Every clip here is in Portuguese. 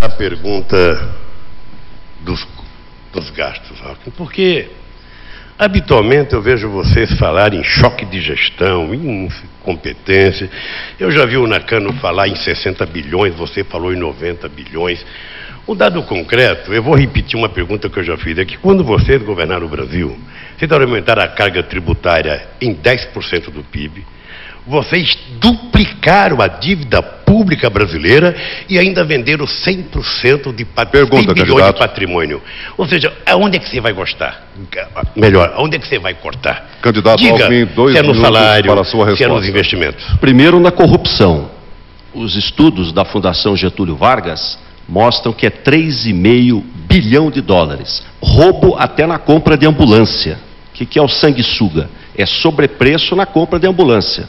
A pergunta dos gastos, porque habitualmente eu vejo vocês falarem em choque de gestão, em incompetência. Eu já vi o Nakano falar em 60 bilhões, você falou em 90 bilhões. Um dado concreto, eu vou repetir uma pergunta que eu já fiz, é que quando vocês governaram o Brasil, vocês aumentaram a carga tributária em 10% do PIB, vocês duplicaram a dívida pública brasileira e ainda venderam 100% de bilhões de patrimônio. Ou seja, aonde é que você vai gostar? Melhor, aonde é que você vai cortar? Candidato Alckmin, 2 se é no minutos salário, para a sua resposta. se é nos investimentos. Primeiro, na corrupção. Os estudos da Fundação Getúlio Vargas mostram que é 3,5 bilhão de dólares. Roubo até na compra de ambulância. O que é o sanguessuga? É sobrepreço na compra de ambulância.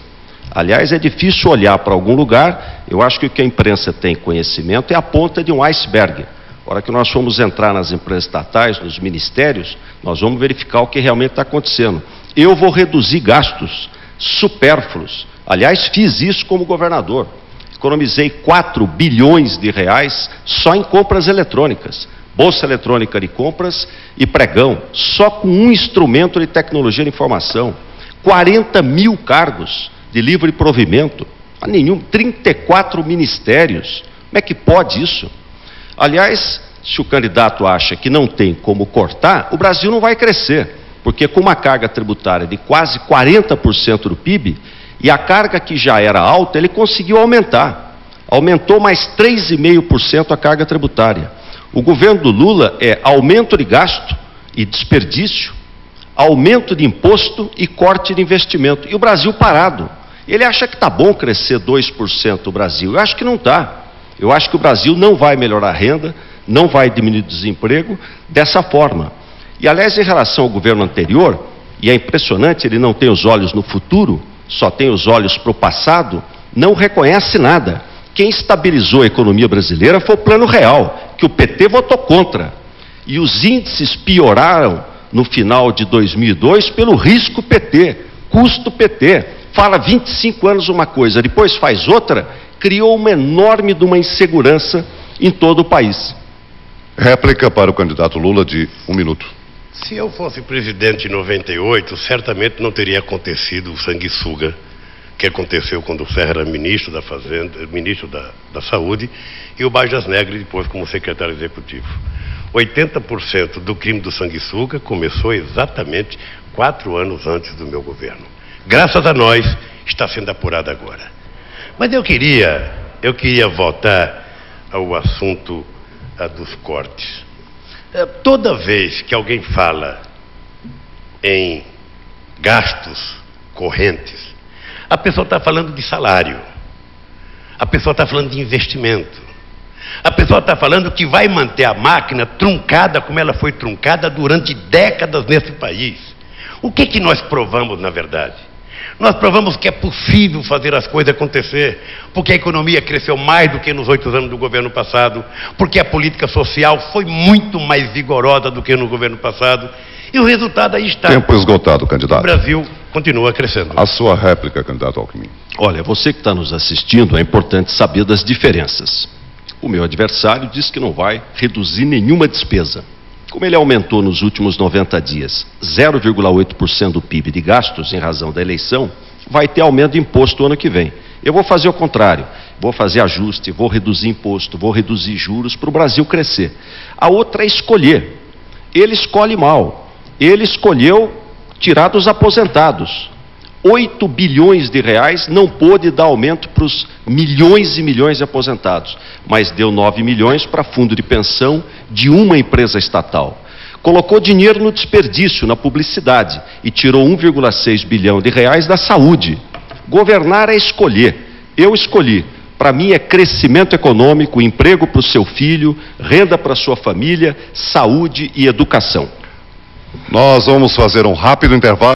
Aliás, é difícil olhar para algum lugar. Eu acho que o que a imprensa tem conhecimento é a ponta de um iceberg. Na hora que nós formos entrar nas empresas estatais, nos ministérios, nós vamos verificar o que realmente está acontecendo. Eu vou reduzir gastos supérfluos. Aliás, fiz isso como governador. Economizei 4 bilhões de reais só em compras eletrônicas. Bolsa eletrônica de compras e pregão, só com um instrumento de tecnologia de informação. 40 mil cargos de livre provimento, 34 ministérios. Como é que pode isso? Aliás, se o candidato acha que não tem como cortar, o Brasil não vai crescer, porque com uma carga tributária de quase 40% do PIB, e a carga que já era alta, ele conseguiu aumentar. Aumentou mais 3,5% a carga tributária. O governo do Lula é aumento de gasto e desperdício, aumento de imposto e corte de investimento. E o Brasil parado. Ele acha que está bom crescer 2% o Brasil. Eu acho que não está. Eu acho que o Brasil não vai melhorar a renda, não vai diminuir o desemprego dessa forma. E, aliás, em relação ao governo anterior, e é impressionante, ele não tem os olhos no futuro, só tem os olhos para o passado, não reconhece nada. Quem estabilizou a economia brasileira foi o Plano Real, que o PT votou contra. E os índices pioraram no final de 2002 pelo risco PT, custo PT. Fala 25 anos uma coisa, depois faz outra, criou uma enorme de uma insegurança em todo o país. Réplica para o candidato Lula de 1 minuto. Se eu fosse presidente em 98, certamente não teria acontecido o sanguessuga que aconteceu quando o Serra era ministro da Fazenda, ministro da Saúde, e o Bajas Negri depois como secretário executivo. 80% do crime do sanguessuga começou exatamente 4 anos antes do meu governo. Graças a nós, está sendo apurado agora. Mas eu queria voltar ao assunto dos cortes. Toda vez que alguém fala em gastos correntes, a pessoa está falando de salário, a pessoa está falando de investimento, a pessoa está falando que vai manter a máquina truncada como ela foi truncada durante décadas nesse país. O que nós provamos, na verdade? Nós provamos que é possível fazer as coisas acontecer, porque a economia cresceu mais do que nos 8 anos do governo passado, porque a política social foi muito mais vigorosa do que no governo passado, e o resultado aí está. Tempo esgotado, candidato. O Brasil continua crescendo. A sua réplica, candidato Alckmin. Olha, você que está nos assistindo, é importante saber das diferenças. O meu adversário diz que não vai reduzir nenhuma despesa. Como ele aumentou nos últimos 90 dias 0,8% do PIB de gastos em razão da eleição, vai ter aumento de imposto ano que vem. Eu vou fazer o contrário, vou fazer ajuste, vou reduzir imposto, vou reduzir juros para o Brasil crescer. A outra é escolher. Ele escolhe mal. Ele escolheu tirar dos aposentados. 8 bilhões de reais não pôde dar aumento para os milhões e milhões de aposentados, mas deu 9 milhões para fundo de pensão de uma empresa estatal. Colocou dinheiro no desperdício, na publicidade, e tirou 1,6 bilhão de reais da saúde. Governar é escolher. Eu escolhi. Para mim é crescimento econômico, emprego para o seu filho, renda para a sua família, saúde e educação. Nós vamos fazer um rápido intervalo.